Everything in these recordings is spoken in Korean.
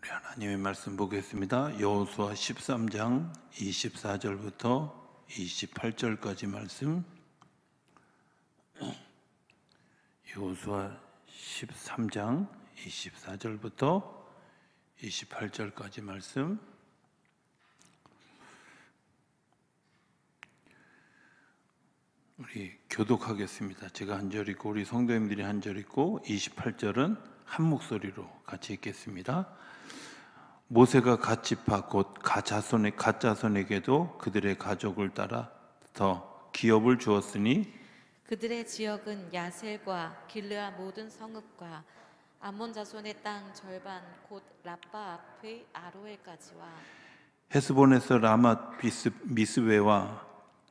하나님의 말씀 보겠습니다. 여호수아 13장 24절부터 28절까지 말씀. 여호수아 13장 24절부터 28절까지 말씀. 우리 교독하겠습니다. 제가 한 절 읽고 우리 성도님들이 한 절 읽고 28절은 한 목소리로 같이 읽겠습니다. 모세가 갓지파 곧 갓자손에게도 그들의 가족을 따라 더 기업을 주었으니 그들의 지역은 야셀과 길르아 모든 성읍과 암몬 자손의 땅 절반 곧 라빠 앞의 아로엘까지와 헤스본에서 라맛 미스베와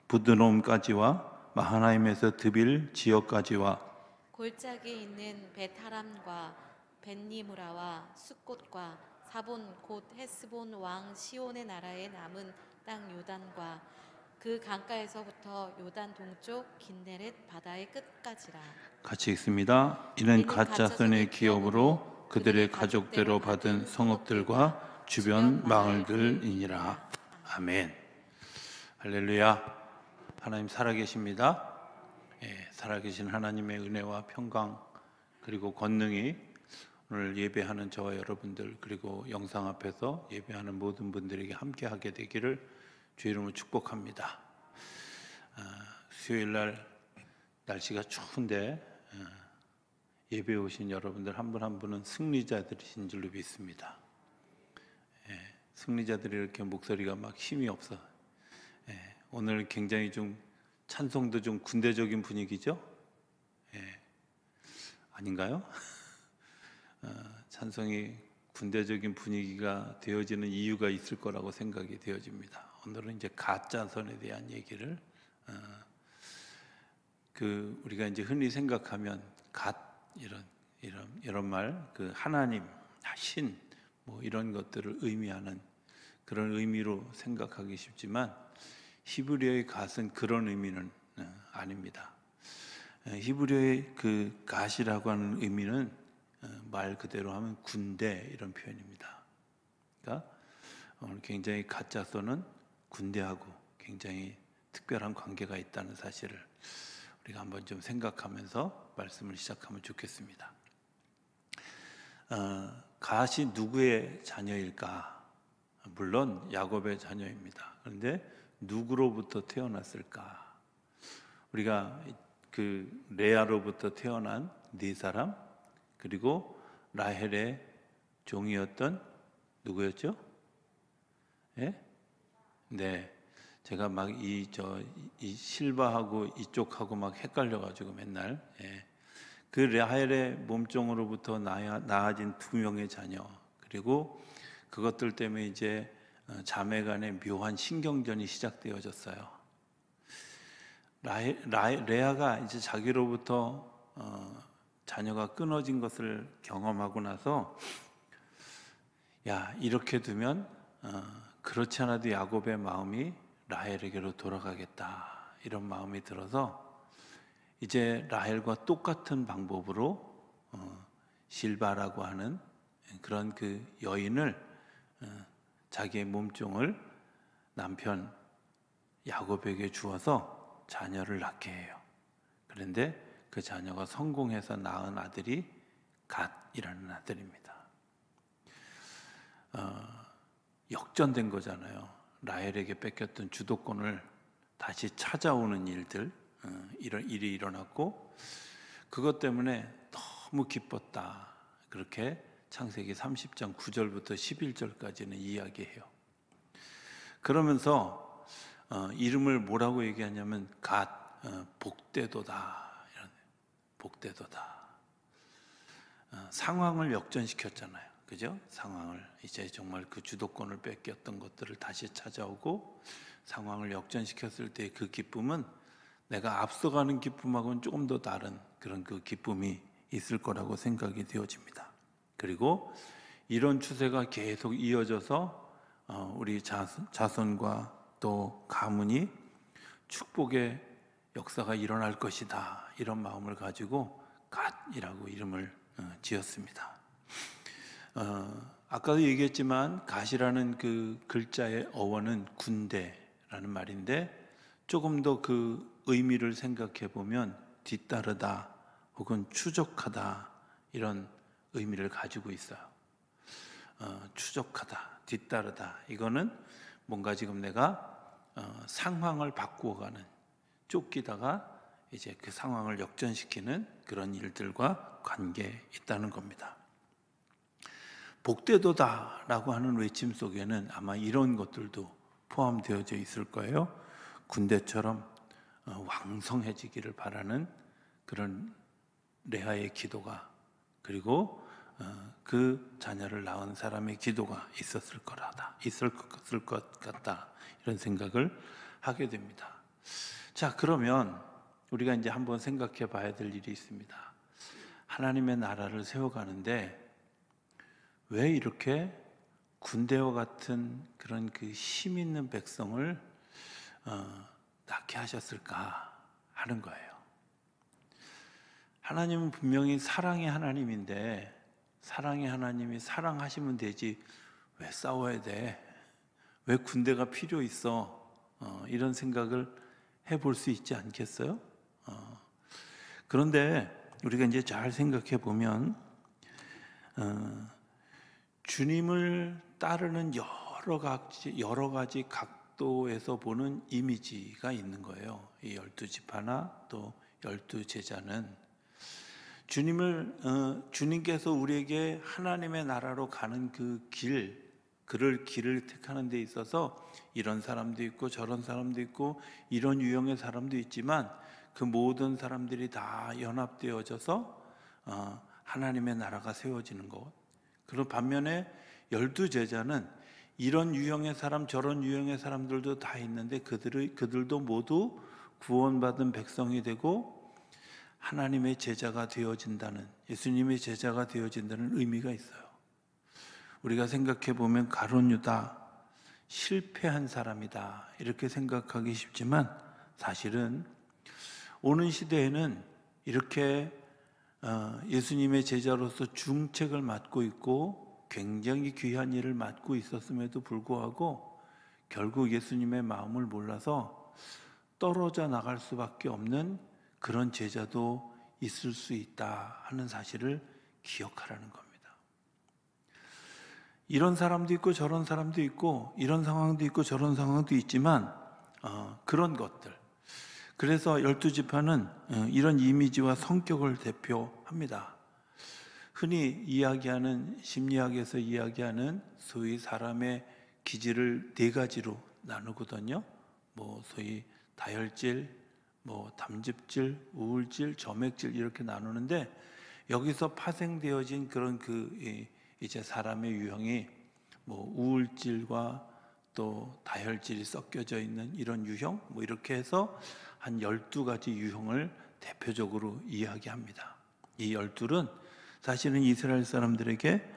부드롬까지와 마하나임에서 드빌 지역까지와 골짜기에 있는 베타람과 벤니무라와 숫곳과 사본 곧 헤스본 왕 시온의 나라에 남은 땅 요단과 그 강가에서부터 요단 동쪽 긴네렛 바다의 끝까지라. 같이 읽습니다. 이는 갓자손의 기업으로 그들의 가족대로 받은 성읍들과 주변 마을들이니라. 아멘. 할렐루야. 하나님 살아계십니다. 살아계신 하나님의 은혜와 평강 그리고 권능이 오늘 예배하는 저와 여러분들 그리고 영상 앞에서 예배하는 모든 분들에게 함께하게 되기를 주의 이름으로 축복합니다. 수요일날 날씨가 추운데 예배에 오신 여러분들 한 분 한 분은 승리자들이신 줄로 믿습니다. 승리자들이 이렇게 목소리가 막 힘이 없어. 오늘 굉장히 좀 찬송도 좀 군대적인 분위기죠? 아닌가요? 찬송이 군대적인 분위기가 되어지는 이유가 있을 거라고 생각이 되어집니다. 오늘은 이제 갓자손에 대한 얘기를 우리가 이제 흔히 생각하면 갓 이런 말, 그 하나님, 신 뭐 이런 것들을 의미하는 그런 의미로 생각하기 쉽지만 히브리어의 갓은 그런 의미는 아닙니다. 히브리어의 그 갓이라고 하는 의미는 말 그대로 하면 군대 이런 표현입니다. 그러니까 오늘 굉장히 갓자손은 군대하고 굉장히 특별한 관계가 있다는 사실을 우리가 한번 좀 생각하면서 말씀을 시작하면 좋겠습니다. 갓이 누구의 자녀일까? 물론 야곱의 자녀입니다. 그런데 누구로부터 태어났을까? 우리가 그 레아로부터 태어난 네 사람 그리고 라헬의 종이었던 누구였죠? 네, 제가 막 이 실바하고 이쪽하고 막 헷갈려가지고 맨날 그 라헬의 몸종으로부터 낳아진 두 명의 자녀 그리고 그것들 때문에 이제 자매간의 묘한 신경전이 시작되어졌어요. 레아가 이제 자기로부터 자녀가 끊어진 것을 경험하고 나서 이렇게 두면 그렇지 않아도 야곱의 마음이 라헬에게로 돌아가겠다 이런 마음이 들어서 이제 라헬과 똑같은 방법으로 실바라고 하는 그런 그 여인을 자기의 몸종을 남편 야곱에게 주어서 자녀를 낳게 해요. 그런데 그 자녀가 성공해서 낳은 아들이 갓이라는 아들입니다. 역전된 거잖아요. 라헬에게 뺏겼던 주도권을 다시 찾아오는 일들, 이런 일이 일어났고 그것 때문에 너무 기뻤다. 그렇게 창세기 30장 9절부터 11절까지는 이야기해요. 그러면서 이름을 뭐라고 얘기하냐면 복되도다. 이런 복되도다. 상황을 역전시켰잖아요. 그죠? 상황을 이제 정말 그 주도권을 뺏겼던 것들을 다시 찾아오고 상황을 역전시켰을 때 그 기쁨은 내가 앞서가는 기쁨하고는 조금 더 다른 그런 그 기쁨이 있을 거라고 생각이 되어집니다. 그리고 이런 추세가 계속 이어져서 우리 자손과 또 가문이 축복의 역사가 일어날 것이다 이런 마음을 가지고 갓이라고 이름을 지었습니다. 아까도 얘기했지만 갓이라는 그 글자의 어원은 군대라는 말인데 조금 더 그 의미를 생각해 보면 뒤따르다 혹은 추적하다 이런 의미를 가지고 있어요. 추적하다, 뒤따르다. 이거는 뭔가 지금 내가 상황을 바꾸어가는, 쫓기다가 이제 그 상황을 역전시키는 그런 일들과 관계에 있다는 겁니다. 복되도다라고 하는 외침 속에는 아마 이런 것들도 포함되어져 있을 거예요. 군대처럼 왕성해지기를 바라는 그런 레아의 기도가, 그리고 그 자녀를 낳은 사람의 기도가 있을 것 같다, 이런 생각을 하게 됩니다. 자, 그러면 우리가 이제 한번 생각해 봐야 될 일이 있습니다. 하나님의 나라를 세워가는데 왜 이렇게 군대와 같은 그런 그 힘 있는 백성을 낳게 하셨을까 하는 거예요. 하나님은 분명히 사랑의 하나님인데, 사랑의 하나님이 사랑하시면 되지 왜 싸워야 돼? 왜 군대가 필요 있어? 이런 생각을 해볼 수 있지 않겠어요? 그런데 우리가 이제 잘 생각해 보면 주님을 따르는 여러 가지 각도에서 보는 이미지가 있는 거예요. 이 12지파나 또 12제자는 주님께서 우리에게 하나님의 나라로 가는 길을 택하는 데 있어서 이런 사람도 있고 저런 사람도 있고 이런 유형의 사람도 있지만 그 모든 사람들이 다 연합되어져서 하나님의 나라가 세워지는 것. 그리고 반면에 12제자는 이런 유형의 사람 저런 유형의 사람들도 다 있는데 그들도 모두 구원받은 백성이 되고 하나님의 제자가 되어진다는, 예수님의 제자가 되어진다는 의미가 있어요. 우리가 생각해 보면 가룟 유다 실패한 사람이다 이렇게 생각하기 쉽지만 사실은 오는 시대에는 이렇게 예수님의 제자로서 중책을 맡고 있고 굉장히 귀한 일을 맡고 있었음에도 불구하고 결국 예수님의 마음을 몰라서 떨어져 나갈 수밖에 없는 그런 제자도 있을 수 있다 하는 사실을 기억하라는 겁니다. 이런 사람도 있고 저런 사람도 있고 이런 상황도 있고 저런 상황도 있지만 그런 것들, 그래서 12지파는 이런 이미지와 성격을 대표합니다. 흔히 이야기하는, 심리학에서 이야기하는 소위 사람의 기질을 네 가지로 나누거든요. 소위 다혈질, 담즙질, 우울질, 점액질 이렇게 나누는데 여기서 파생되어진 그런 이제 사람의 유형이 우울질과 또 다혈질이 섞여져 있는 이런 유형, 이렇게 해서 한 12가지 유형을 대표적으로 이야기합니다. 이 12은 사실은 이스라엘 사람들에게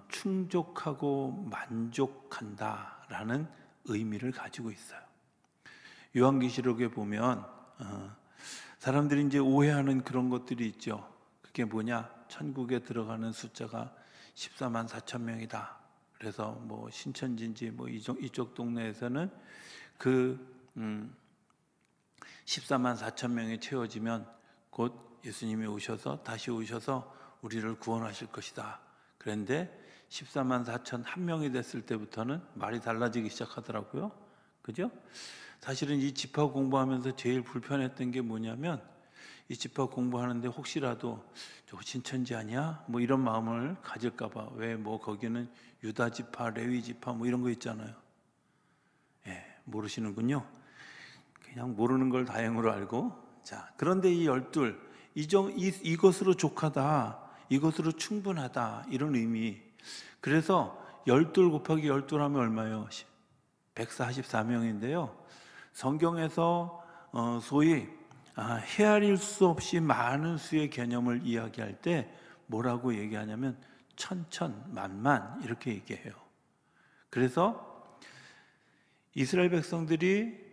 충족하고 만족한다라는 의미를 가지고 있어요. 요한계시록에 보면 사람들이 이제 오해하는 그런 것들이 있죠. 그게 뭐냐? 천국에 들어가는 숫자가 14만 4천 명이다. 그래서 신천지인지 이쪽 동네에서는 그 14만 4천 명이 채워지면 곧 예수님이 오셔서 다시 오셔서 우리를 구원하실 것이다. 그런데 14만 4천 한 명이 됐을 때부터는 말이 달라지기 시작하더라고요. 그죠? 사실은 이 지파 공부하면서 제일 불편했던 게 뭐냐면 이 지파 공부하는데 혹시라도 저 신천지 아니야? 이런 마음을 가질까 봐. 왜 거기는 유다 지파, 레위 지파 이런 거 있잖아요. 모르시는군요. 그냥 모르는 걸 다행으로 알고. 자, 그런데 이 12 이것으로 족하다, 이것으로 충분하다 이런 의미. 그래서 12 곱하기 12 하면 얼마예요? 144명인데요. 성경에서 소위 헤아릴 수 없이 많은 수의 개념을 이야기할 때 뭐라고 얘기하냐면 천천, 만만 이렇게 얘기해요. 그래서 이스라엘 백성들이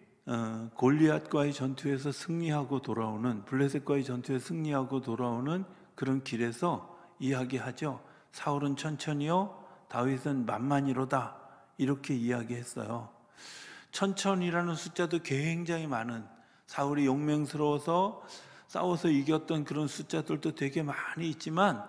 골리앗과의 전투에서 승리하고 돌아오는, 블레셋과의 전투에서 승리하고 돌아오는 그런 길에서 이야기하죠. 사울은 천천히요, 다윗은 만만이로다 이렇게 이야기했어요. 천천이라는 숫자도 굉장히 많은, 사울이 용맹스러워서 싸워서 이겼던 그런 숫자들도 되게 많이 있지만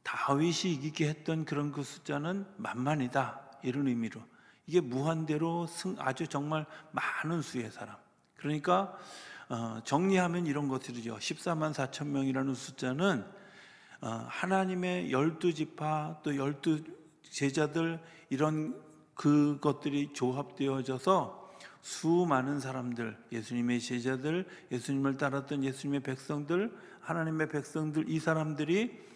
다윗이 이기게 했던 그런 그 숫자는 만만이다 이런 의미로, 이게 무한대로 아주 정말 많은 수의 사람. 그러니까 정리하면 이런 것들이죠. 14만 4천 명이라는 숫자는 하나님의 12지파 또 12제자들 이런 그것들이 조합되어져서 수많은 사람들, 예수님의 제자들, 예수님을 따랐던 예수님의 백성들, 하나님의 백성들, 이 사람들이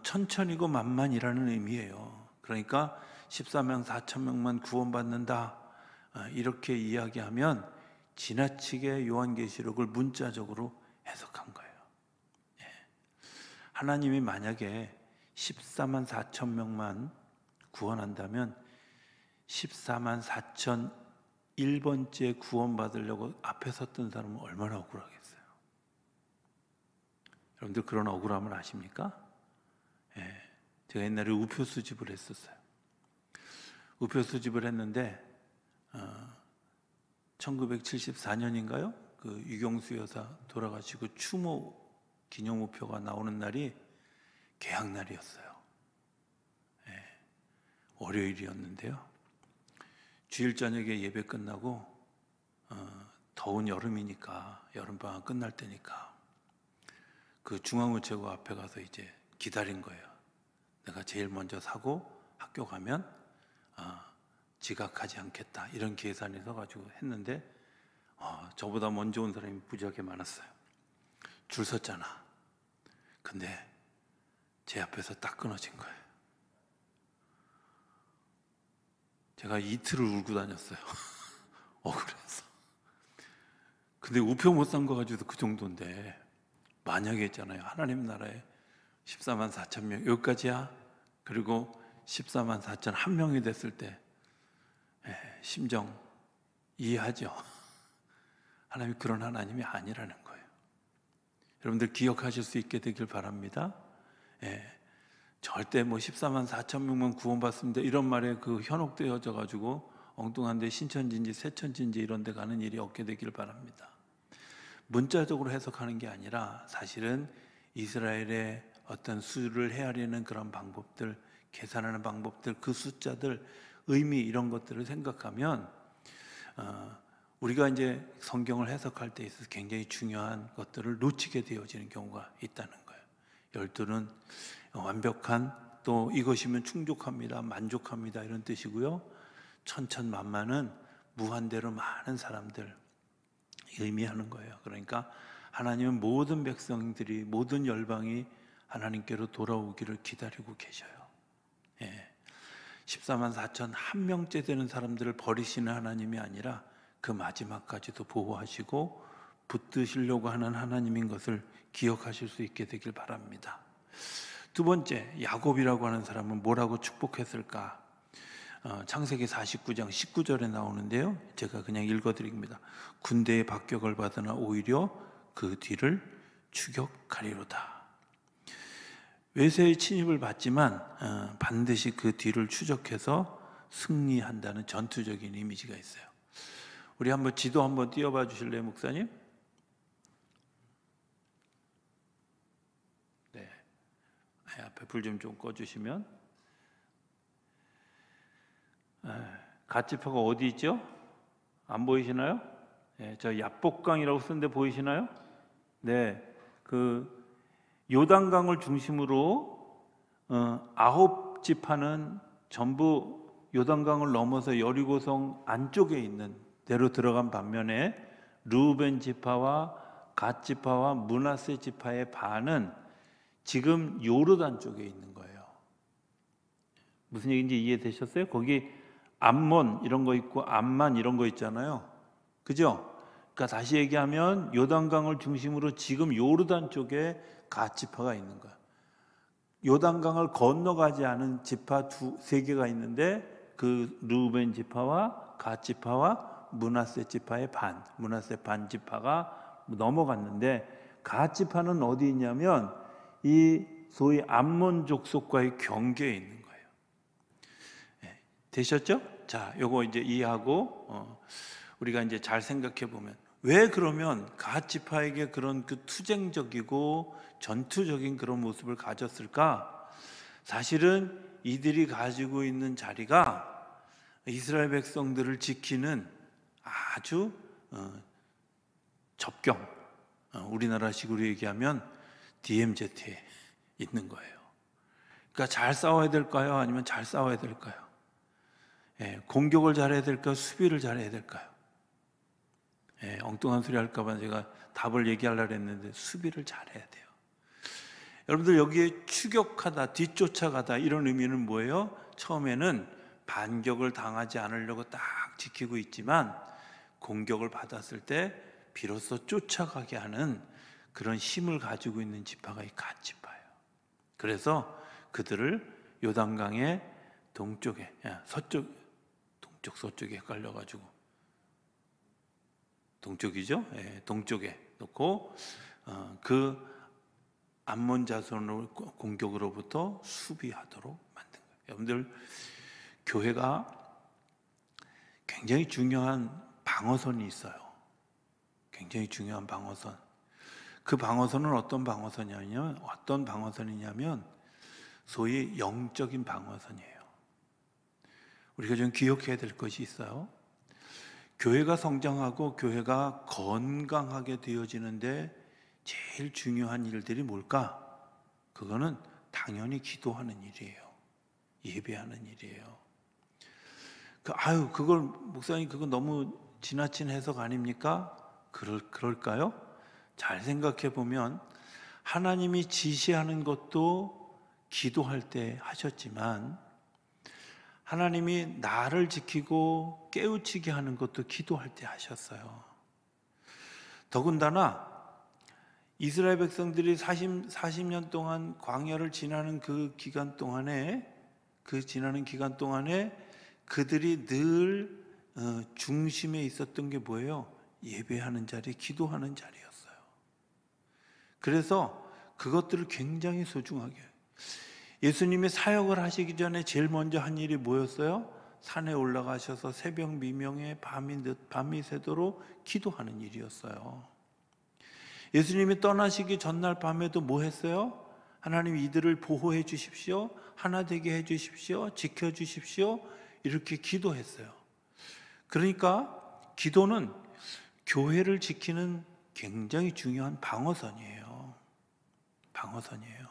천천이고 만만이라는 의미예요. 그러니까 14만 4천 명만 구원받는다 이렇게 이야기하면 지나치게 요한계시록을 문자적으로 해석한 거예요. 하나님이 만약에 14만 4천 명만 구원한다면 14만 4천 1번째 구원받으려고 앞에 섰던 사람은 얼마나 억울하겠어요. 여러분들 그런 억울함을 아십니까? 제가 옛날에 우표 수집을 했었어요. 우표 수집을 했는데 1974년인가요? 그 유경수 여사 돌아가시고 추모 기념우표가 나오는 날이 개학날이었어요. 월요일이었는데요. 주일 저녁에 예배 끝나고 더운 여름이니까, 여름방학 끝날 때니까 그 중앙우체국 앞에 가서 이제 기다린 거예요. 내가 제일 먼저 사고 학교 가면 지각하지 않겠다 이런 계산이 서가지고 했는데 저보다 먼저 온 사람이 무지하게 많았어요. 줄 섰잖아. 근데 제 앞에서 딱 끊어진 거예요. 제가 이틀을 울고 다녔어요. 억울해서. 근데 우표 못 산 거 가지고도 그 정도인데, 만약에 있잖아요, 하나님 나라에 14만 4천 명 여기까지야. 그리고 14만 4천 1명이 됐을 때 심정 이해하죠? 하나님이 그런 하나님이 아니라는 거예요. 여러분들 기억하실 수 있게 되길 바랍니다. 절대 뭐 14만 4천 명만 구원받습니다 이런 말에 그 현혹되어져 가지고 엉뚱한데 신천지인지 새천지인지 이런 데 가는 일이 없게 되길 바랍니다. 문자적으로 해석하는 게 아니라 사실은 이스라엘의 어떤 수를 헤아리는 그런 방법들, 계산하는 방법들, 그 숫자들, 의미 이런 것들을 생각하면 우리가 이제 성경을 해석할 때 있어서 굉장히 중요한 것들을 놓치게 되어지는 경우가 있다는 거예요. 12는 완벽한, 또 이것이면 충족합니다, 만족합니다 이런 뜻이고요. 천천만만은 무한대로 많은 사람들 의미하는 거예요. 그러니까 하나님은 모든 백성들이, 모든 열방이 하나님께로 돌아오기를 기다리고 계셔요. 14만 4천 1명째 되는 사람들을 버리시는 하나님이 아니라 그 마지막까지도 보호하시고 붙드시려고 하는 하나님인 것을 기억하실 수 있게 되길 바랍니다. 두 번째, 야곱이라고 하는 사람은 뭐라고 축복했을까? 창세기 49장 19절에 나오는데요, 제가 그냥 읽어드립니다. 군대의 박격을 받으나 오히려 그 뒤를 추격하리로다. 외세의 침입을 받지만 반드시 그 뒤를 추적해서 승리한다는 전투적인 이미지가 있어요. 우리 한번 지도 한번 띄워봐 주실래요, 목사님? 네, 앞에 불 좀 꺼주시면. 갓지파가 어디 있죠? 안 보이시나요? 저 야복강이라고 쓰는데 보이시나요? 네, 그 요단강을 중심으로 9지파는 전부 요단강을 넘어서 여리고성 안쪽에 있는 데로 들어간 반면에 르우벤 지파와 갓 지파와 므낫세 지파의 반은 지금 요르단 쪽에 있는 거예요. 무슨 얘기인지 이해되셨어요? 거기 암몬 이런 거 있고 암만 이런 거 있잖아요. 그죠? 그러니까 다시 얘기하면 요단강을 중심으로 지금 요르단 쪽에 갓 지파가 있는 거야. 요단강을 건너가지 않은 지파 세 개가 있는데 그 르우벤 지파와 갓 지파와 므낫세 지파의 반, 므낫세 반 지파가 넘어갔는데 갓 지파는 어디 있냐면 이 소위 암몬 족속과의 경계에 있는 거예요. 되셨죠? 자, 요거 이제 이해하고 우리가 이제 잘 생각해 보면 왜 그러면 갓 지파에게 그런 그 투쟁적이고 전투적인 그런 모습을 가졌을까? 사실은 이들이 가지고 있는 자리가 이스라엘 백성들을 지키는 아주 접경, 우리나라식으로 얘기하면 DMZ에 있는 거예요. 그러니까 잘 싸워야 될까요? 아니면 잘 싸워야 될까요? 예, 공격을 잘해야 될까요? 수비를 잘해야 될까요? 예, 엉뚱한 소리 할까봐 제가 답을 얘기하려고 했는데 수비를 잘해야 돼요. 여러분들 여기에 추격하다, 뒤쫓아가다 이런 의미는 뭐예요? 처음에는 반격을 당하지 않으려고 딱 지키고 있지만 공격을 받았을 때 비로소 쫓아가게 하는 그런 힘을 가지고 있는 지파가 이 갓 지파예요. 그래서 그들을 요단강의 동쪽에, 동쪽 서쪽에 헷갈려가지고 동쪽이죠? 예, 동쪽에 놓고 그 암몬 자손을 공격으로부터 수비하도록 만든 거예요. 여러분들 교회가 굉장히 중요한 방어선이 있어요. 굉장히 중요한 방어선. 그 방어선은 어떤 방어선이냐면 소위 영적인 방어선이에요. 우리가 좀 기억해야 될 것이 있어요. 교회가 성장하고 교회가 건강하게 되어지는데 제일 중요한 일들이 뭘까? 그거는 당연히 기도하는 일이에요. 예배하는 일이에요. 그걸 목사님 그거 너무 지나친 해석 아닙니까? 그럴까요? 잘 생각해 보면 하나님이 지시하는 것도 기도할 때 하셨지만 하나님이 나를 지키고 깨우치게 하는 것도 기도할 때 하셨어요. 더군다나 이스라엘 백성들이 40년 동안 광야를 지나는 그 기간 동안에 그들이 늘 중심에 있었던 게 뭐예요? 예배하는 자리, 기도하는 자리였어요. 그래서 그것들을 굉장히 소중하게 예수님이 사역을 하시기 전에 제일 먼저 한 일이 뭐였어요? 산에 올라가셔서 새벽 미명에 밤이 새도록 기도하는 일이었어요. 예수님이 떠나시기 전날 밤에도 뭐 했어요? 하나님 이들을 보호해 주십시오. 하나 되게 해 주십시오. 지켜 주십시오. 이렇게 기도했어요. 그러니까 기도는 교회를 지키는 굉장히 중요한 방어선이에요. 방어선이에요.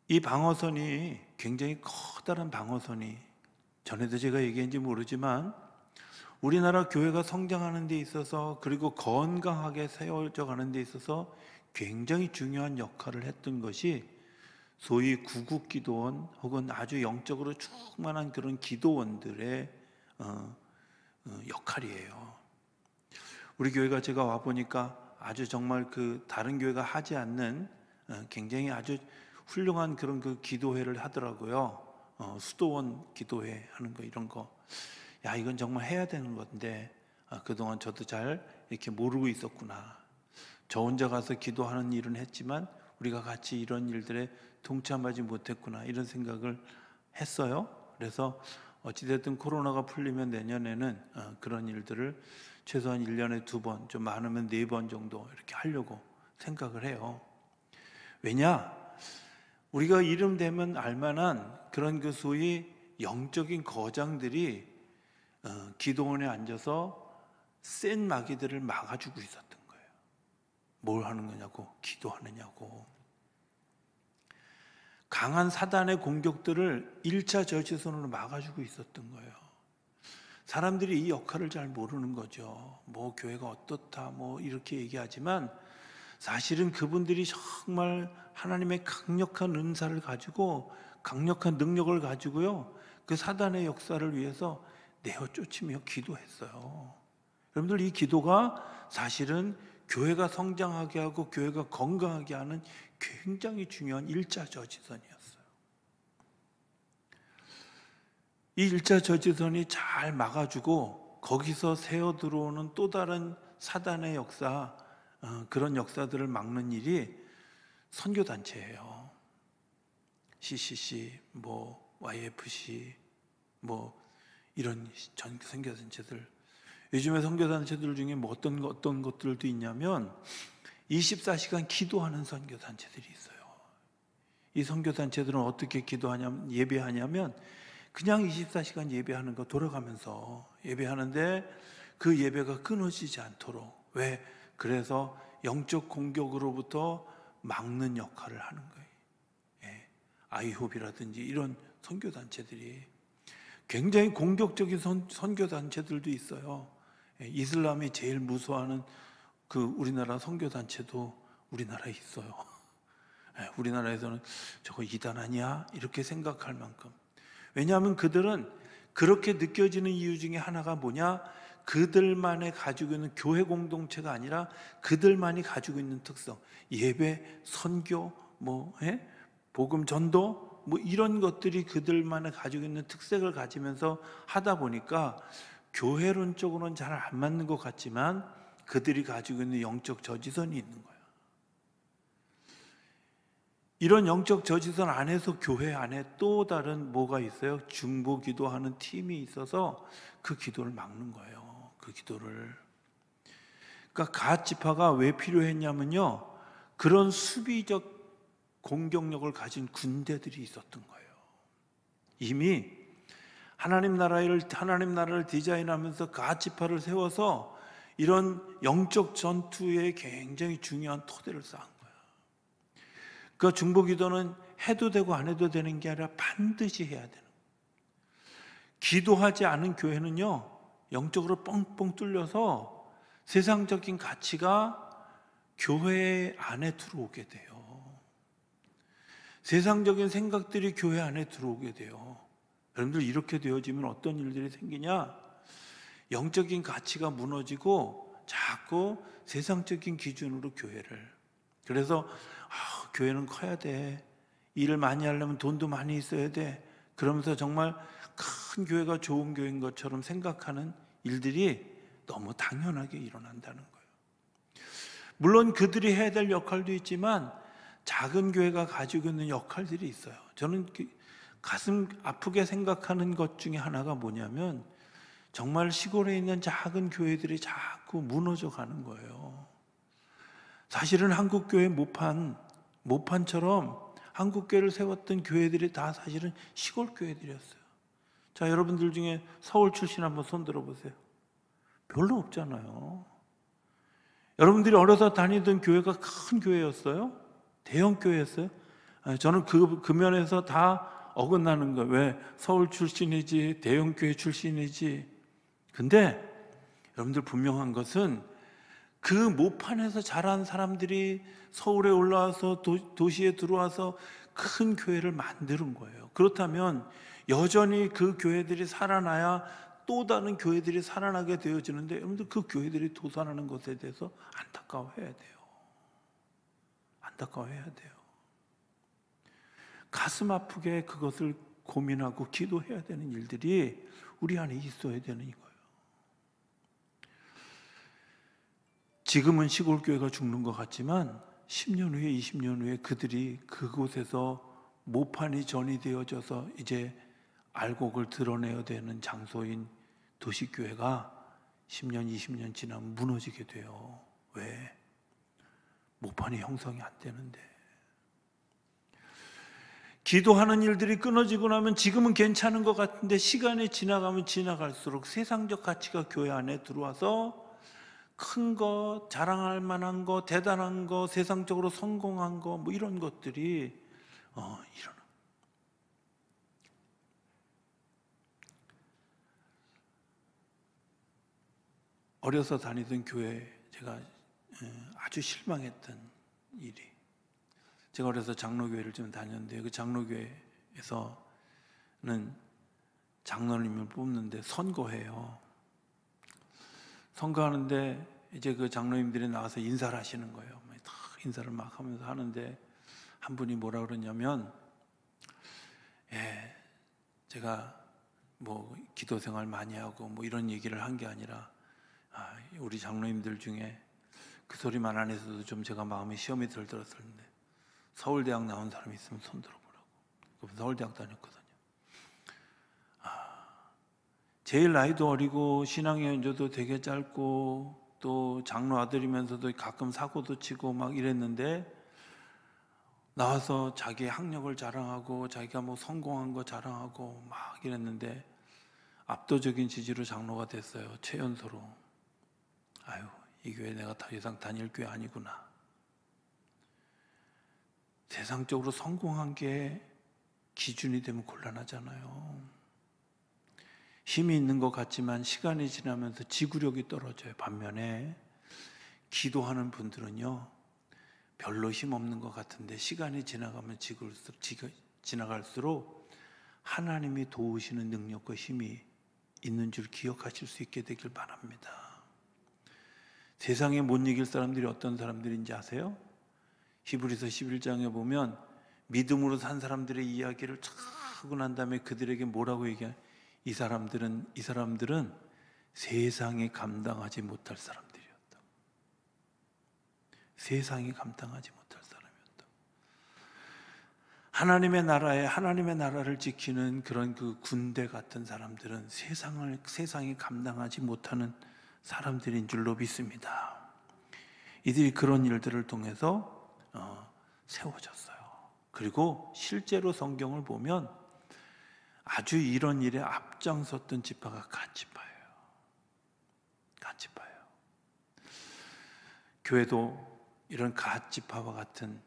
이 방어선이 굉장히 커다란 방어선이 전에도 제가 얘기했는지 모르지만 우리나라 교회가 성장하는 데 있어서 그리고 건강하게 세워져 가는 데 있어서 굉장히 중요한 역할을 했던 것이 소위 구국기도원 혹은 아주 영적으로 충만한 그런 기도원들의 역할이에요. 우리 교회가 제가 와보니까 아주 정말 그 다른 교회가 하지 않는 굉장히 아주 훌륭한 그런 그 기도회를 하더라고요. 수도원 기도회 하는 거 이런 거. 야, 이건 정말 해야 되는 건데 그동안 저도 잘 이렇게 모르고 있었구나. 저 혼자 가서 기도하는 일은 했지만 우리가 같이 이런 일들에 동참하지 못했구나 이런 생각을 했어요. 그래서 어찌됐든 코로나가 풀리면 내년에는 그런 일들을 최소한 1년에 2번, 좀 많으면 4번 정도 이렇게 하려고 생각을 해요. 왜냐? 우리가 이름 되면 알만한 그런 그 소위 영적인 거장들이 기도원에 앉아서 센 마귀들을 막아주고 있었던 거예요. 뭘 하는 거냐고, 기도하느냐고. 강한 사단의 공격들을 1차 저지선으로 막아주고 있었던 거예요. 사람들이 이 역할을 잘 모르는 거죠. 뭐 교회가 어떻다 뭐 이렇게 얘기하지만 사실은 그분들이 정말 하나님의 강력한 은사를 가지고 강력한 능력을 가지고요. 그 사단의 역사를 위해서 내어 쫓으며 기도했어요. 여러분들 이 기도가 사실은 교회가 성장하게 하고 교회가 건강하게 하는 굉장히 중요한 1차 저지선이었어요. 이 1차 저지선이 잘 막아주고 거기서 새어 들어오는 또 다른 사단의 역사, 그런 역사들을 막는 일이 선교단체예요. CCC, 뭐 YFC, 뭐 이런 선교단체들, 요즘에 선교단체들 중에 뭐 어떤 것들도 있냐면 24시간 기도하는 선교단체들이 있어요. 이 선교단체들은 어떻게 기도하냐면, 예배하냐면 그냥 24시간 예배하는 거, 돌아가면서 예배하는데 그 예배가 끊어지지 않도록, 왜? 그래서 영적 공격으로부터 막는 역할을 하는 거예요. 예. 아이홉이라든지 이런 선교단체들이 굉장히 공격적인 선교단체들도 있어요. 예. 이슬람이 제일 무서워하는 그 우리나라 선교단체도 우리나라에 있어요. 예. 우리나라에서는 저거 이단 아니야? 이렇게 생각할 만큼. 왜냐하면 그들은 그렇게 느껴지는 이유 중에 하나가 뭐냐? 그들만의 가지고 있는 교회 공동체가 아니라 그들만이 가지고 있는 특성, 예배, 선교, 복음 전도, 이런 것들이 그들만의 가지고 있는 특색을 가지면서 하다 보니까 교회론적으로는 잘 안 맞는 것 같지만 그들이 가지고 있는 영적 저지선이 있는 거예요. 이런 영적 저지선 안에서 교회 안에 또 다른 뭐가 있어요? 중보 기도하는 팀이 있어서 그 기도를 막는 거예요. 그 기도를. 그러니까 갓 지파가 왜 필요했냐면요, 그런 수비적 공격력을 가진 군대들이 있었던 거예요. 이미 하나님 나라를 디자인하면서 갓 지파를 세워서 이런 영적 전투에 굉장히 중요한 토대를 쌓은 거예요. 그 중보 기도는 해도 되고 안 해도 되는 게 아니라 반드시 해야 되는 거예요. 기도하지 않은 교회는요, 영적으로 뻥뻥 뚫려서 세상적인 가치가 교회 안에 들어오게 돼요. 세상적인 생각들이 교회 안에 들어오게 돼요. 여러분들, 이렇게 되어지면 어떤 일들이 생기냐? 영적인 가치가 무너지고 자꾸 세상적인 기준으로 교회를, 그래서 교회는 커야 돼, 일을 많이 하려면 돈도 많이 있어야 돼, 그러면서 정말 큰 교회가 좋은 교회인 것처럼 생각하는 일들이 너무 당연하게 일어난다는 거예요. 물론 그들이 해야 될 역할도 있지만 작은 교회가 가지고 있는 역할들이 있어요. 저는 가슴 아프게 생각하는 것 중에 하나가 뭐냐면, 정말 시골에 있는 작은 교회들이 자꾸 무너져 가는 거예요. 사실은 한국교회 모판처럼 한국교회를 세웠던 교회들이 다 사실은 시골 교회들이었어요. 자, 여러분들 중에 서울 출신 한번 손 들어보세요. 별로 없잖아요. 여러분들이 어려서 다니던 교회가 큰 교회였어요? 대형 교회였어요? 저는 그 면에서 다 어긋나는 거예요. 왜? 서울 출신이지, 대형 교회 출신이지. 근데 여러분들, 분명한 것은 그 모판에서 자란 사람들이 서울에 올라와서 도시에 들어와서 큰 교회를 만드는 거예요. 그렇다면 여전히 그 교회들이 살아나야 또 다른 교회들이 살아나게 되어지는데, 여러분들, 그 교회들이 도산하는 것에 대해서 안타까워해야 돼요. 안타까워해야 돼요. 가슴 아프게 그것을 고민하고 기도해야 되는 일들이 우리 안에 있어야 되는 거예요. 지금은 시골교회가 죽는 것 같지만 10년 후에, 20년 후에 그들이 그곳에서 모판이 전이되어져서 이제 알곡을 드러내야 되는 장소인 도시교회가 10년, 20년 지나면 무너지게 돼요. 왜? 모판이 형성이 안 되는데. 기도하는 일들이 끊어지고 나면 지금은 괜찮은 것 같은데 시간이 지나가면 지나갈수록 세상적 가치가 교회 안에 들어와서 큰 거, 자랑할 만한 거, 대단한 거, 세상적으로 성공한 거, 이런 것들이 일어나. 어려서 다니던 교회, 제가 아주 실망했던 일이, 제가 어려서 장로교회를 좀 다녔는데 그 장로교회에서는 장로님을 뽑는데 선거해요. 선거하는데 이제 그 장로님들이 나와서 인사를 하시는 거예요. 다 인사를 막 하면서 하는데 한 분이 뭐라 그러냐면, 제가 기도 생활 많이 하고 이런 얘기를 한 게 아니라, 우리 장로님들 중에 그 소리만 안 해서도 좀 제가 마음에 시험이 덜 들었었는데 서울대학 나온 사람이 있으면 손 들어보라고. 그분 서울대학 다녔거든요. 제일 나이도 어리고 신앙의 연조도 되게 짧고 또 장로 아들이면서도 가끔 사고도 치고 막 이랬는데 나와서 자기 학력을 자랑하고 자기가 뭐 성공한 거 자랑하고 막 이랬는데 압도적인 지지로 장로가 됐어요. 최연소로. 아유, 이 교회 내가 더 이상 다닐 교회 아니구나. 세상적으로 성공한 게 기준이 되면 곤란하잖아요. 힘이 있는 것 같지만 시간이 지나면서 지구력이 떨어져요. 반면에 기도하는 분들은요, 별로 힘 없는 것 같은데 시간이 지나가면 지나갈수록 하나님이 도우시는 능력과 힘이 있는 줄 기억하실 수 있게 되길 바랍니다. 세상에 못 이길 사람들이 어떤 사람들인지 아세요? 히브리서 11장에 보면 믿음으로 산 사람들의 이야기를 쫙 하고 난 다음에 그들에게 뭐라고 얘기해요? 이 사람들은 세상이 감당하지 못할 사람들이었다. 세상이 감당하지 못할 사람이었다. 하나님의 나라를 지키는 그런 그 군대 같은 사람들은 세상이 감당하지 못하는 사람들인 줄로 믿습니다. 이들이 그런 일들을 통해서 세워졌어요. 그리고 실제로 성경을 보면 아주 이런 일에 앞장섰던 지파가 갓지파예요. 갓지파예요. 교회도 이런 갓지파와 같은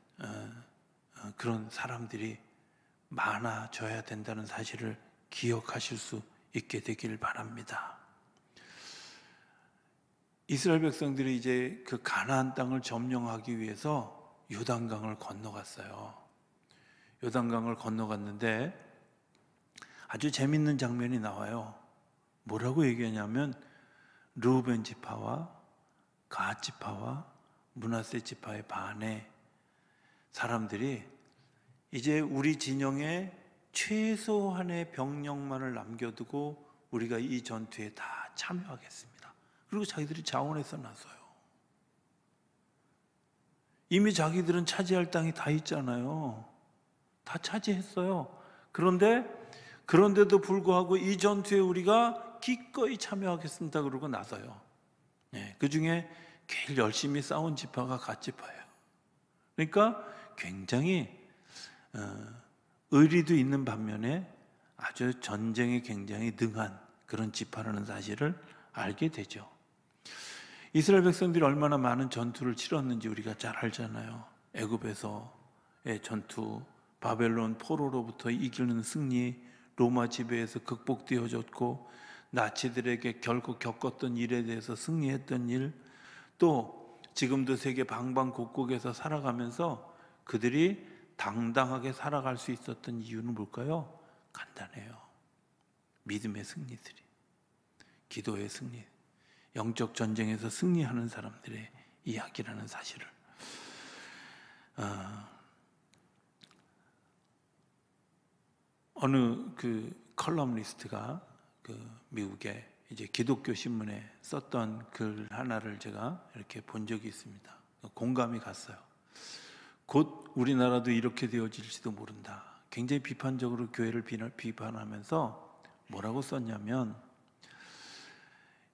그런 사람들이 많아져야 된다는 사실을 기억하실 수 있게 되길 바랍니다. 이스라엘 백성들이 이제 그 가나안 땅을 점령하기 위해서 요단강을 건너갔어요. 요단강을 건너갔는데 아주 재밌는 장면이 나와요. 뭐라고 얘기하냐면 르우벤 지파와 갓 지파와 므낫세 지파의 반에 사람들이 이제 우리 진영에 최소한의 병력만을 남겨두고 우리가 이 전투에 다 참여하겠습니다. 그리고 자기들이 자원해서 나서요. 이미 자기들은 차지할 땅이 다 있잖아요. 다 차지했어요. 그런데도 불구하고 이 전투에 우리가 기꺼이 참여하겠습니다. 그러고 나서요. 그 중에 제일 열심히 싸운 지파가 갓 지파예요. 그러니까 굉장히 의리도 있는 반면에 아주 전쟁에 굉장히 능한 그런 지파라는 사실을 알게 되죠. 이스라엘 백성들이 얼마나 많은 전투를 치렀는지 우리가 잘 알잖아요. 애굽에서의 전투, 바벨론 포로로부터 이기는 승리, 로마 지배에서 극복되어졌고 나치들에게 결국 겪었던 일에 대해서 승리했던 일, 또 지금도 세계 방방곡곡에서 살아가면서 그들이 당당하게 살아갈 수 있었던 이유는 뭘까요? 간단해요. 믿음의 승리들이, 기도의 승리, 영적 전쟁에서 승리하는 사람들의 이야기라는 사실을 어느 그 컬럼리스트가 그 미국의 이제 기독교 신문에 썼던 글 하나를 제가 이렇게 본 적이 있습니다. 공감이 갔어요. 곧 우리나라도 이렇게 되어질지도 모른다. 굉장히 비판적으로 교회를 비판하면서 뭐라고 썼냐면,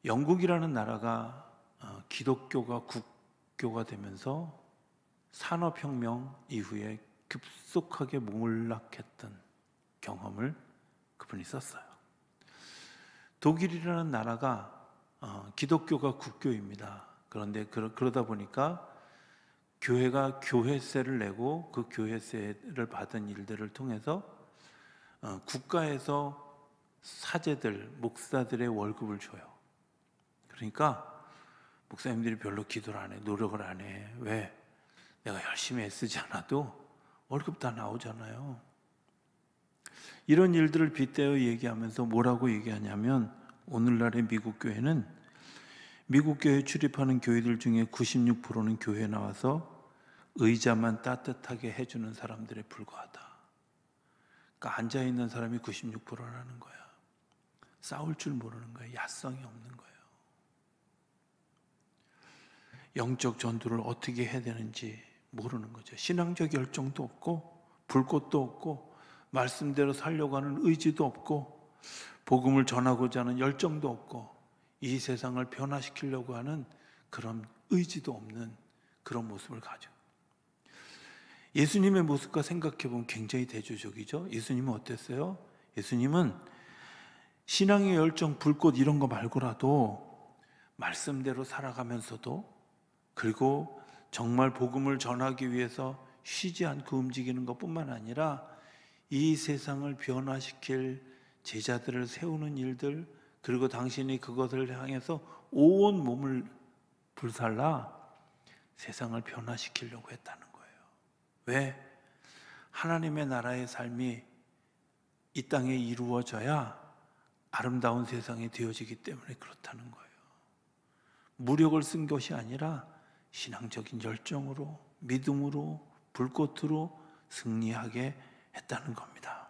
영국이라는 나라가 기독교가 국교가 되면서 산업혁명 이후에 급속하게 몰락했던 경험을 그분이 썼어요. 독일이라는 나라가 기독교가 국교입니다. 그런데 그러다 보니까 교회가 교회세를 내고 그 교회세를 받은 일들을 통해서 국가에서 사제들, 목사들의 월급을 줘요. 그러니까 목사님들이 별로 기도를 안 해, 노력을 안 해. 왜? 내가 열심히 애쓰지 않아도 월급 다 나오잖아요. 이런 일들을 빗대어 얘기하면서 뭐라고 얘기하냐면, 오늘날의 미국 교회는 미국 교회에 출입하는 교회들 중에 96%는 교회에 나와서 의자만 따뜻하게 해주는 사람들에 불과하다. 그러니까 앉아있는 사람이 96%라는 거야. 싸울 줄 모르는 거야. 야성이 없는 거예요. 영적 전투를 어떻게 해야 되는지 모르는 거죠. 신앙적 열정도 없고 불꽃도 없고 말씀대로 살려고 하는 의지도 없고 복음을 전하고자 하는 열정도 없고 이 세상을 변화시키려고 하는 그런 의지도 없는 그런 모습을 가져. 예수님의 모습과 생각해보면 굉장히 대조적이죠. 예수님은 어땠어요? 예수님은 신앙의 열정, 불꽃 이런 거 말고라도 말씀대로 살아가면서도, 그리고 정말 복음을 전하기 위해서 쉬지 않고 움직이는 것뿐만 아니라 이 세상을 변화시킬 제자들을 세우는 일들, 그리고 당신이 그것을 향해서 온 몸을 불살라 세상을 변화시키려고 했다는 거예요. 왜? 하나님의 나라의 삶이 이 땅에 이루어져야 아름다운 세상이 되어지기 때문에 그렇다는 거예요. 무력을 쓴 것이 아니라 신앙적인 열정으로, 믿음으로, 불꽃으로 승리하게 했다는 겁니다.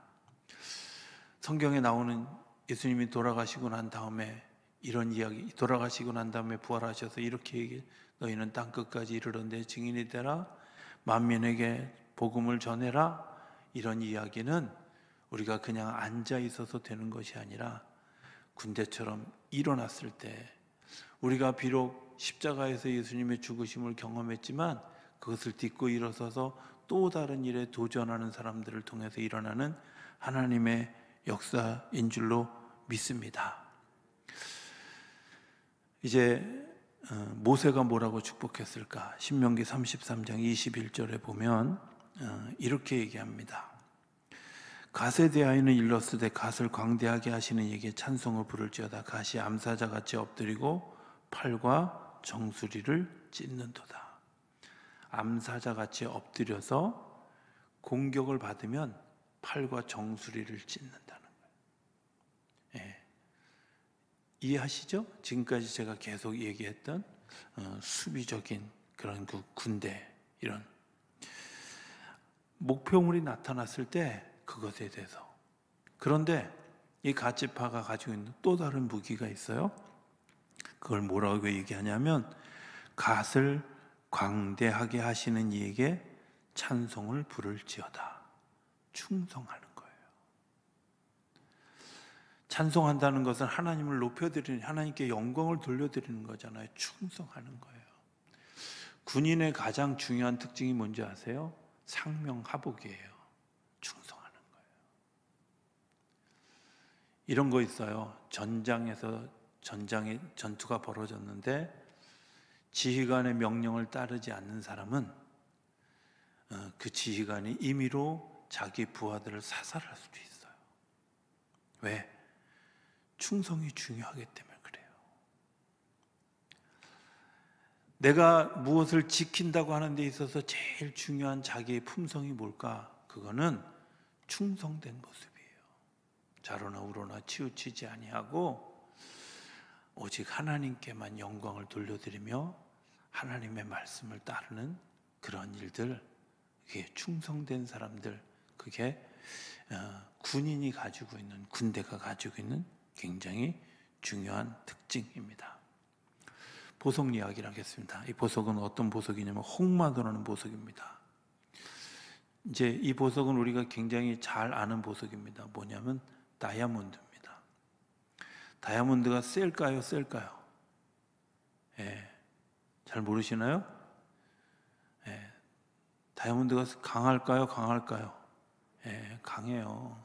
성경에 나오는 예수님이 돌아가시고 난 다음에 이런 이야기, 돌아가시고 난 다음에 부활하셔서 이렇게 얘기해, 너희는 땅끝까지 이르러 내 증인이 되라, 만민에게 복음을 전해라. 이런 이야기는 우리가 그냥 앉아 있어서 되는 것이 아니라 군대처럼 일어났을 때, 우리가 비록 십자가에서 예수님의 죽으심을 경험했지만 그것을 딛고 일어서서 또 다른 일에 도전하는 사람들을 통해서 일어나는 하나님의 역사인 줄로 믿습니다. 이제 모세가 뭐라고 축복했을까? 신명기 33장 21절에 보면 이렇게 얘기합니다. 갓에 대하여는 일렀으되 갓을 광대하게 하시는 이에게 찬송을 부를지어다. 갓이 암사자같이 엎드리고 팔과 정수리를 찢는도다. 암사자같이 엎드려서 공격을 받으면 팔과 정수리를 찢는다는 거예요. 예. 이해하시죠? 지금까지 제가 계속 얘기했던 수비적인 그런 그 군대, 이런 목표물이 나타났을 때 그것에 대해서. 그런데 이 갓지파가 가지고 있는 또 다른 무기가 있어요. 그걸 뭐라고 얘기하냐면 갓을 광대하게 하시는 이에게 찬송을 부를지어다. 충성하는 거예요. 찬송한다는 것은 하나님을 높여드리는, 하나님께 영광을 돌려드리는 거잖아요. 충성하는 거예요. 군인의 가장 중요한 특징이 뭔지 아세요? 상명하복이에요. 충성하는 거예요. 이런 거 있어요. 전장에 전투가 벌어졌는데 지휘관의 명령을 따르지 않는 사람은 그 지휘관이 임의로 자기 부하들을 사살할 수도 있어요. 왜? 충성이 중요하기 때문에 그래요. 내가 무엇을 지킨다고 하는 데 있어서 제일 중요한 자기의 품성이 뭘까? 그거는 충성된 모습이에요. 좌로나 우로나 치우치지 아니하고 오직 하나님께만 영광을 돌려드리며 하나님의 말씀을 따르는 그런 일들, 그게 충성된 사람들, 그게 군인이 가지고 있는, 군대가 가지고 있는 굉장히 중요한 특징입니다. 보석 이야기를 하겠습니다. 이 보석은 어떤 보석이냐면 홍마도라는 보석입니다. 이제 이 보석은 우리가 굉장히 잘 아는 보석입니다. 뭐냐면 다이아몬드입니다. 다이아몬드가 셀까요? 셀까요? 예, 잘 모르시나요? 예, 다이아몬드가 강할까요? 강할까요? 예, 강해요.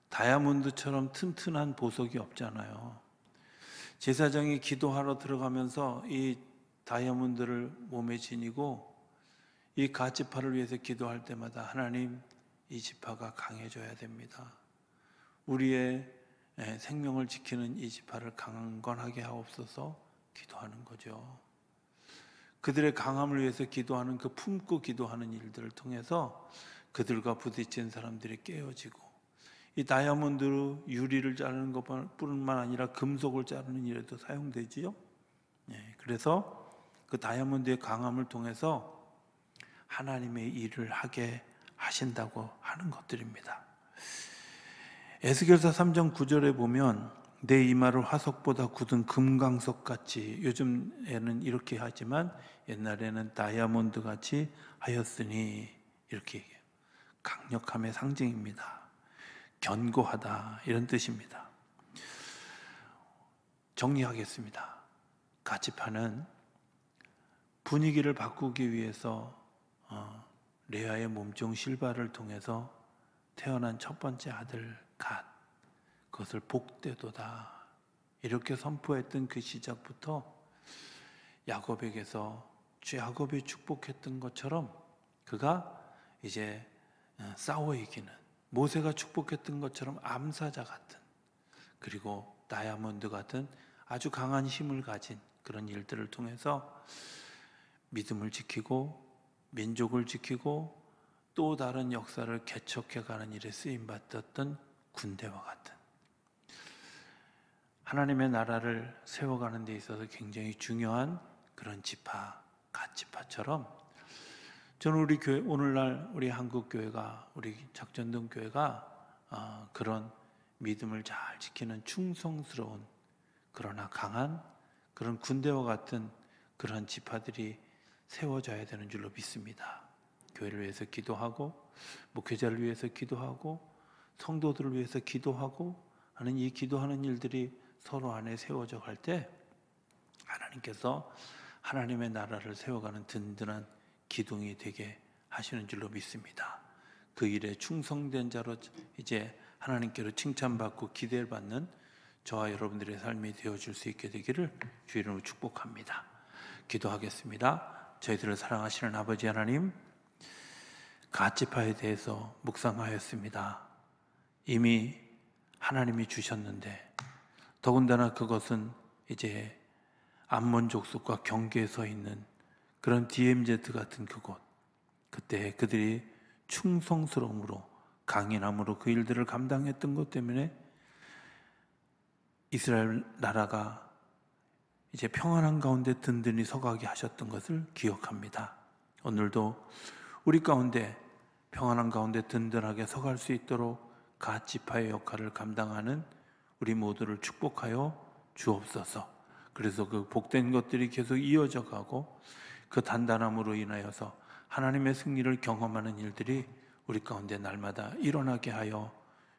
다이아몬드처럼 튼튼한 보석이 없잖아요. 제사장이 기도하러 들어가면서 이 다이아몬드를 몸에 지니고 이 갓지파를 위해서 기도할 때마다 하나님, 이 지파가 강해져야 됩니다. 우리의 생명을 지키는 이 지파를 강건하게 하옵소서 기도하는 거죠. 그들의 강함을 위해서 기도하는, 그 품고 기도하는 일들을 통해서 그들과 부딪힌 사람들이 깨어지고, 이 다이아몬드로 유리를 자르는 것뿐만 아니라 금속을 자르는 일에도 사용되지요. 그래서 그 다이아몬드의 강함을 통해서 하나님의 일을 하게 하신다고 하는 것들입니다. 에스겔서 3장 9절에 보면 내 이마를 화석보다 굳은 금강석같이, 요즘에는 이렇게 하지만 옛날에는 다이아몬드같이 하였으니, 이렇게 얘기해요. 강력함의 상징입니다. 견고하다 이런 뜻입니다. 정리하겠습니다. 갓지파는 분위기를 바꾸기 위해서 레아의 몸종 실바를 통해서 태어난 첫 번째 아들 갓, 그것을 복되도다 이렇게 선포했던 그 시작부터 야곱에게서 야곱이 축복했던 것처럼 그가 이제 싸워 이기는, 모세가 축복했던 것처럼 암사자 같은, 그리고 다이아몬드 같은 아주 강한 힘을 가진 그런 일들을 통해서 믿음을 지키고 민족을 지키고 또 다른 역사를 개척해가는 일에 쓰임받았던 군대와 같은, 하나님의 나라를 세워가는 데 있어서 굉장히 중요한 그런 지파, 갓지파처럼 저는 우리 교회, 오늘날 우리 한국교회가, 우리 작전동교회가 그런 믿음을 잘 지키는 충성스러운 그러나 강한 그런 군대와 같은 그런 지파들이 세워져야 되는 줄로 믿습니다. 교회를 위해서 기도하고 목회자를 위해서 기도하고 성도들을 위해서 기도하고 하는 이 기도하는 일들이 서로 안에 세워져 갈 때 하나님께서 하나님의 나라를 세워가는 든든한 기둥이 되게 하시는 줄로 믿습니다. 그 일에 충성된 자로 이제 하나님께로 칭찬받고 기대를 받는 저와 여러분들의 삶이 되어줄 수 있게 되기를 주의 이름으로 축복합니다. 기도하겠습니다. 저희들을 사랑하시는 아버지 하나님, 갓지파에 대해서 묵상하였습니다. 이미 하나님이 주셨는데 더군다나 그것은 이제 암몬 족속과 경계에 서 있는 그런 DMZ 같은 그곳, 그때 그들이 충성스러움으로 강인함으로 그 일들을 감당했던 것 때문에 이스라엘 나라가 이제 평안한 가운데 든든히 서가게 하셨던 것을 기억합니다. 오늘도 우리 가운데 평안한 가운데 든든하게 서갈 수 있도록 갓지파의 역할을 감당하는 우리 모두를 축복하여 주옵소서. 그래서 그 복된 것들이 계속 이어져 가고 그 단단함으로 인하여서 하나님의 승리를 경험하는 일들이 우리 가운데 날마다 일어나게 하여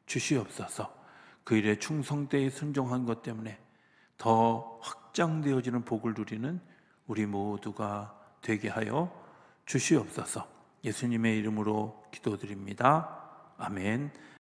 주시옵소서. 그 일에 충성되이 순종한 것 때문에 더 확장되어지는 복을 누리는 우리 모두가 되게 하여 주시옵소서. 예수님의 이름으로 기도드립니다. 아멘.